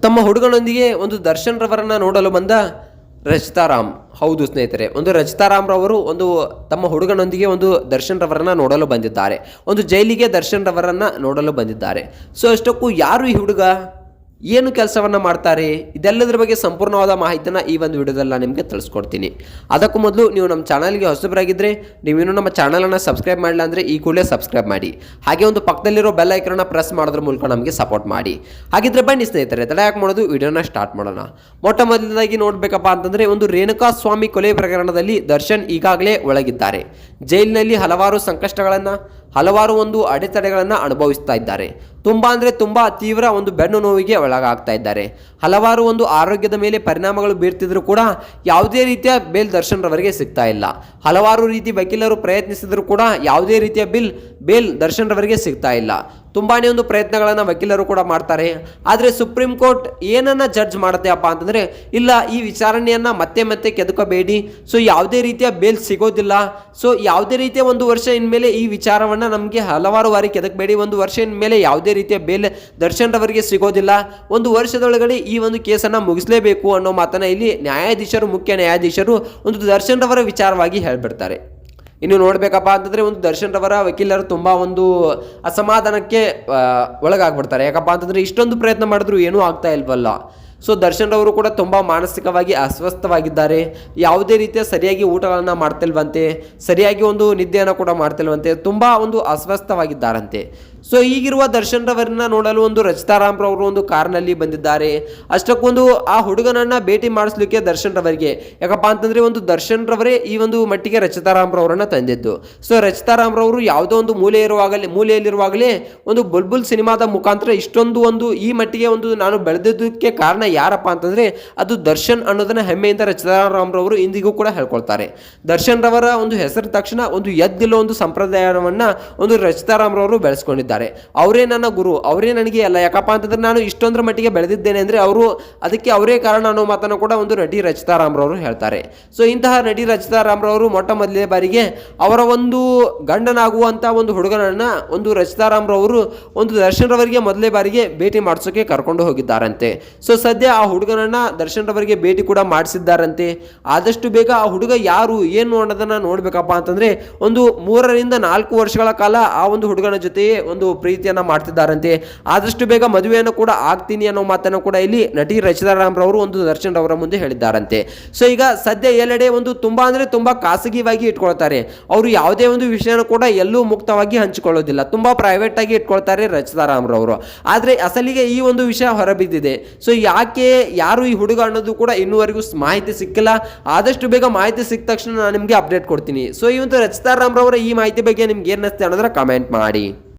ತಮ್ಮ ಹುಡುಗನೊಂದಿಗೆ ಒಂದು ದರ್ಶನ್ ರವರನ್ನು ನೋಡಲು ಬಂದ ರಚಿತಾರಾಮ್. ಹೌದು ಸ್ನೇಹಿತರೆ, ಒಂದು ರಚಿತಾರಾಮ್ ರವರು ತಮ್ಮ ಹುಡುಗನೊಂದಿಗೆ ದರ್ಶನ್ ರವರನ್ನು ನೋಡಲು ಬಂದಿದ್ದಾರೆ. ಜೈಲಿಗೆ ದರ್ಶನ್ ರವರನ್ನು ನೋಡಲು ಬಂದಿದ್ದಾರೆ. ಸೊ ಅಷ್ಟಕ್ಕೂ ಯಾರು ಈ ಹುಡುಗ, ಏನು ಕೆಲಸವನ್ನು ಮಾಡ್ತಾರೆ, ಇದೆಲ್ಲದರ ಬಗ್ಗೆ ಸಂಪೂರ್ಣವಾದ ಮಾಹಿತಿನ ಈ ಒಂದು ವಿಡಿಯೋದಲ್ಲಿ ನಾನು ನಿಮಗೆ ತಿಳಿಸ್ಕೊಡ್ತೀನಿ. ಅದಕ್ಕೂ ಮೊದಲು ನೀವು ನಮ್ಮ ಚಾನಲ್ಗೆ ಹೊಸಬರಾಗಿದ್ದರೆ, ನೀವೇನು ನಮ್ಮ ಚಾನಲನ್ನು ಸಬ್ಸ್ಕ್ರೈಬ್ ಮಾಡಿಲ್ಲ ಅಂದರೆ ಈ ಕೂಡಲೇ ಸಬ್ಸ್ಕ್ರೈಬ್ ಮಾಡಿ. ಹಾಗೆ ಪಕ್ಕದಲ್ಲಿರೋ ಬೆಲ್ ಐಕನ್ನ ಪ್ರೆಸ್ ಮಾಡೋದ್ರ ಮೂಲಕ ನಮಗೆ ಸಪೋರ್ಟ್ ಮಾಡಿ. ಹಾಗಿದ್ರೆ ಬನ್ನಿ ಸ್ನೇಹಿತರೆ, ತಡ ಯಾಕೆ ಮಾಡೋದು, ವಿಡಿಯೋನ ಸ್ಟಾರ್ಟ್ ಮಾಡೋಣ. ಮೊಟ್ಟ ಮೊದಲದಾಗಿ ನೋಡಬೇಕಪ್ಪ ಅಂತಂದರೆ ರೇಣುಕಾ ಸ್ವಾಮಿ ಕೊಲೆ ಪ್ರಕರಣದಲ್ಲಿ ದರ್ಶನ್ ಈಗಾಗಲೇ ಒಳಗಿದ್ದಾರೆ. ಜೈಲಿನಲ್ಲಿ ಹಲವಾರು ಸಂಕಷ್ಟಗಳನ್ನು, ಹಲವಾರು ಅಡೆತಡೆಗಳನ್ನು ಅನುಭವಿಸ್ತಾ ಇದ್ದಾರೆ. ತುಂಬ ತೀವ್ರ ಬೆನ್ನು ನೋವಿಗೆ ಒಳಗಾಗ್ತಾ ಇದ್ದಾರೆ. ಹಲವಾರು ಆರೋಗ್ಯದ ಮೇಲೆ ಪರಿಣಾಮಗಳು ಬೀರ್ತಿದ್ರು ಕೂಡ ಯಾವುದೇ ರೀತಿಯ ಬೇಲ್ ದರ್ಶನ್ ರವರಿಗೆ ಸಿಗ್ತಾ ಇಲ್ಲ. ಹಲವಾರು ರೀತಿ ವಕೀಲರು ಪ್ರಯತ್ನಿಸಿದ್ರು ಕೂಡ ಯಾವುದೇ ರೀತಿಯ ಬೇಲ್ ದರ್ಶನ್ ರವರಿಗೆ ಸಿಗ್ತಾ ಇಲ್ಲ. ತುಂಬಾ ಪ್ರಯತ್ನಗಳನ್ನು ವಕೀಲರು ಕೂಡ ಮಾಡ್ತಾರೆ. ಆದರೆ ಸುಪ್ರೀಂ ಕೋರ್ಟ್ ಏನನ್ನ ಜಡ್ಜ್ ಮಾಡುತ್ತೆ ಅಪ್ಪ ಅಂತಂದರೆ, ಇಲ್ಲ, ಈ ವಿಚಾರಣೆಯನ್ನು ಮತ್ತೆ ಕೆದಕಬೇಡಿ, ಸೊ ಯಾವುದೇ ರೀತಿಯ ಬೇಲ್ ಸಿಗೋದಿಲ್ಲ, ಸೊ ಯಾವುದೇ ರೀತಿಯ 1 ವರ್ಷ ಇನ್ಮೇಲೆ ಈ ವಿಚಾರವನ್ನು ನಮಗೆ ಹಲವಾರು ಬಾರಿ ಕೆದಕಬೇಡಿ, 1 ವರ್ಷ ಇನ್ಮೇಲೆ ಯಾವುದೇ ರೀತಿಯ ಬೇಲ್ ದರ್ಶನ್ ರವರಿಗೆ ಸಿಗೋದಿಲ್ಲ, 1 ವರ್ಷದೊಳಗಡೆ ಈ ಕೇಸನ್ನು ಮುಗಿಸಲೇಬೇಕು ಅನ್ನೋ ಮಾತನ್ನು ಇಲ್ಲಿ ಮುಖ್ಯ ನ್ಯಾಯಾಧೀಶರು ದರ್ಶನ್ ರವರ ವಿಚಾರವಾಗಿ ಹೇಳ್ಬಿಡ್ತಾರೆ. ಇನ್ನು ನೋಡಬೇಕಪ್ಪ ಅಂತಂದರೆ ದರ್ಶನ್ ರವರ ವಕೀಲರು ತುಂಬ ಅಸಮಾಧಾನಕ್ಕೆ ಒಳಗಾಗ್ಬಿಡ್ತಾರೆ. ಯಾಕಪ್ಪ ಅಂತಂದರೆ ಇಷ್ಟೊಂದು ಪ್ರಯತ್ನ ಮಾಡಿದ್ರು ಏನೂ ಆಗ್ತಾ ಇಲ್ವಲ್ಲ. ಸೊ ದರ್ಶನ್ ರವರು ಕೂಡ ತುಂಬ ಮಾನಸಿಕವಾಗಿ ಅಸ್ವಸ್ಥವಾಗಿದ್ದಾರೆ. ಯಾವುದೇ ರೀತಿಯ ಸರಿಯಾಗಿ ಊಟಗಳನ್ನು ಮಾಡ್ತಿಲ್ವಂತೆ, ಸರಿಯಾಗಿ ನಿದ್ದೆಯನ್ನು ಕೂಡ ಮಾಡ್ತಿಲ್ವಂತೆ, ತುಂಬ ಅಸ್ವಸ್ಥವಾಗಿದ್ದಾರಂತೆ. ಸೊ ಈಗಿರುವ ದರ್ಶನ್ ರವರನ್ನ ನೋಡಲು ರಚಿತಾರಾಮ್ ರವರು ಕಾರ್ನಲ್ಲಿ ಬಂದಿದ್ದಾರೆ. ಅಷ್ಟಕ್ಕೊಂದು ಆ ಹುಡುಗನನ್ನು ಭೇಟಿ ಮಾಡಿಸ್ಲಿಕ್ಕೆ ದರ್ಶನ್ ರವರಿಗೆ, ಯಾಕಪ್ಪ ಅಂತಂದರೆ ದರ್ಶನ್ ರವರೇ ಈ ಮಟ್ಟಿಗೆ ರಚಿತಾರಾಮ್ ರವರನ್ನು ತಂದಿದ್ದು. ಸೊ ರಚಿತಾರಾಮ್ ರವರು ಯಾವುದೋ ಮೂಲೆಯಲ್ಲಿರುವಾಗಲೇ ಬುಲ್ಬುಲ್ ಸಿನಿಮಾದ ಮುಖಾಂತರ ಇಷ್ಟೊಂದು ಈ ಮಟ್ಟಿಗೆ ನಾನು ಬೆಳೆದಿದ್ದಕ್ಕೆ ಕಾರಣ ಯಾರಪ್ಪ ಅಂತಂದರೆ ಅದು ದರ್ಶನ್ ಅನ್ನೋದನ್ನ ಹೆಮ್ಮೆಯಿಂದ ರಚಿತಾರಾಮ್ ರವರು ಇಂದಿಗೂ ಕೂಡ ಹೇಳ್ಕೊಳ್ತಾರೆ. ದರ್ಶನ್ ರವರ ಹೆಸರು ತಕ್ಷಣ ಎದ್ದಿಲ್ಲೋ ಸಂಪ್ರದಾಯವನ್ನ ರಚಿತಾರಾಮ್ ರವರು ಬೆಳೆಸ್ಕೊಂಡಿದ್ದಾರೆ. ಅವರೇ ನನ್ನ ಗುರು, ಅವರೇ ನನಗೆ ಎಲ್ಲ, ಯಾಕಪ್ಪ ಅಂತಂದ್ರೆ ನಾನು ಇಷ್ಟೊಂದರ ಮಟ್ಟಿಗೆ ಬೆಳೆದಿದ್ದೇನೆ ಅಂದರೆ ಅದಕ್ಕೆ ಅವರೇ ಕಾರಣ ಅನ್ನೋ ಮಾತನ್ನು ಕೂಡ ನಟಿ ರಚಿತಾರಾಮ್ ರವರು ಹೇಳ್ತಾರೆ. ಸೊ ಇಂತಹ ನಟಿ ರಚಿತಾರಾಮ್ ರವರು ಮೊಟ್ಟ ಮೊದಲನೇ ಬಾರಿಗೆ ಅವರ ಗಂಡನಾಗುವಂತ ಹುಡುಗನನ್ನ ರಚಿತಾರಾಮ್ ರವರು ದರ್ಶನ್ ರವರಿಗೆ ಮೊದಲನೇ ಬಾರಿಗೆ ಭೇಟಿ ಮಾಡಿಸೋಕೆ ಕರ್ಕೊಂಡು ಹೋಗಿದ್ದಾರಂತೆ. ಸೊ ಸದ್ಯ ಆ ಹುಡುಗನನ್ನ ದರ್ಶನ್ ರವರಿಗೆ ಭೇಟಿ ಕೂಡ ಮಾಡಿಸಿದ್ದಾರಂತೆ. ಆದಷ್ಟು ಬೇಗ ಆ ಹುಡುಗ ಯಾರು ಏನು ಅನ್ನೋದನ್ನ ನೋಡ್ಬೇಕಪ್ಪ ಅಂತಂದ್ರೆ 3 ರಿಂದ 4 ವರ್ಷಗಳ ಕಾಲ ಆ ಹುಡುಗನ ಜೊತೆಯೇ ಪ್ರೀತಿಯನ್ನ ಮಾಡ್ತಿದ್ದಾರಂತೆ. ಆದಷ್ಟು ಬೇಗ ಮದುವೆಯನ್ನು ಕೂಡ ಆಗ್ತೀನಿ ಅನ್ನೋ ಮಾತನ್ನು ಕೂಡ ಇಲ್ಲಿ ನಟಿ ರಚಿತಾರಾಮ್ ರವರು ದರ್ಶನ್ ರವರ ಮುಂದೆ ಹೇಳಿದ್ದಾರಂತೆ. ಸೊ ಈಗ ಸದ್ಯ ಎಲ್ಲೆಡೆ ತುಂಬಾ ಖಾಸಗಿಯಾಗಿ ಇಟ್ಕೊಳ್ತಾರೆ. ಅವರು ಯಾವುದೇ ವಿಷಯನ ಕೂಡ ಎಲ್ಲೂ ಮುಕ್ತವಾಗಿ ಹಂಚಿಕೊಳ್ಳೋದಿಲ್ಲ, ತುಂಬಾ ಪ್ರೈವೇಟ್ ಆಗಿ ಇಟ್ಕೊಳ್ತಾರೆ ರಚಿತಾರಾಮ್ ರವರು. ಆದ್ರೆ ಅಸಲಿಗೆ ಈ ವಿಷಯ ಹೊರಬಿದ್ದಿದೆ. ಸೊ ಯಾರು ಈ ಹುಡುಗ ಅನ್ನೋದು ಕೂಡ ಇನ್ನೂವರೆಗೂ ಮಾಹಿತಿ ಸಿಕ್ಕಿಲ್ಲ. ಆದಷ್ಟು ಬೇಗ ಮಾಹಿತಿ ಸಿಕ್ಕ ತಕ್ಷಣ ನಾನು ನಿಮಗೆ ಅಪ್ಡೇಟ್ ಕೊಡ್ತೀನಿ. ಸೊ ಈ ರಚಿತಾರಾಮ್ ರವರ ಈ ಮಾಹಿತಿ ಬಗ್ಗೆ ನಿಮ್ಗೆ ಏನ್ ಅನಿಸುತ್ತೆ ಅನ್ನೋದನ್ನ ಕಮೆಂಟ್ ಮಾಡಿ.